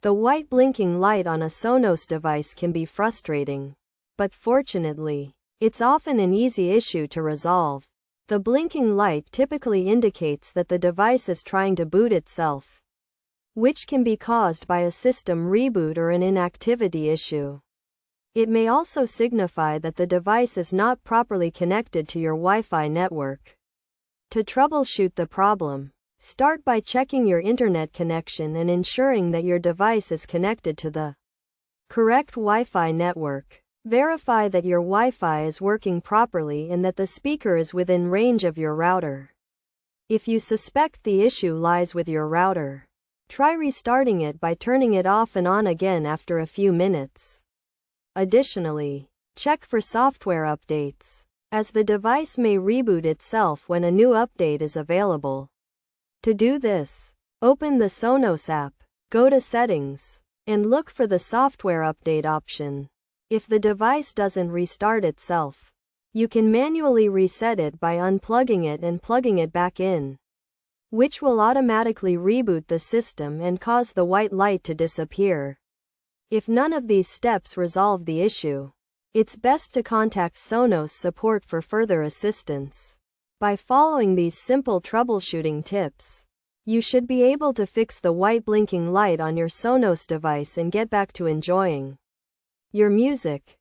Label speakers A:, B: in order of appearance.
A: The white blinking light on a Sonos device can be frustrating. But fortunately, it's often an easy issue to resolve. The blinking light typically indicates that the device is trying to boot itself, which can be caused by a system reboot or an inactivity issue. It may also signify that the device is not properly connected to your Wi-Fi network. To troubleshoot the problem, start by checking your internet connection and ensuring that your device is connected to the correct Wi-Fi network. Verify that your Wi-Fi is working properly and that the speaker is within range of your router. If you suspect the issue lies with your router, try restarting it by turning it off and on again after a few minutes. Additionally, check for software updates, as the device may reboot itself when a new update is available. To do this, open the Sonos app, go to Settings, and look for the Software Update option. If the device doesn't restart itself, you can manually reset it by unplugging it and plugging it back in, which will automatically reboot the system and cause the white light to disappear. If none of these steps resolve the issue, it's best to contact Sonos support for further assistance. By following these simple troubleshooting tips, you should be able to fix the white blinking light on your Sonos device and get back to enjoying your music.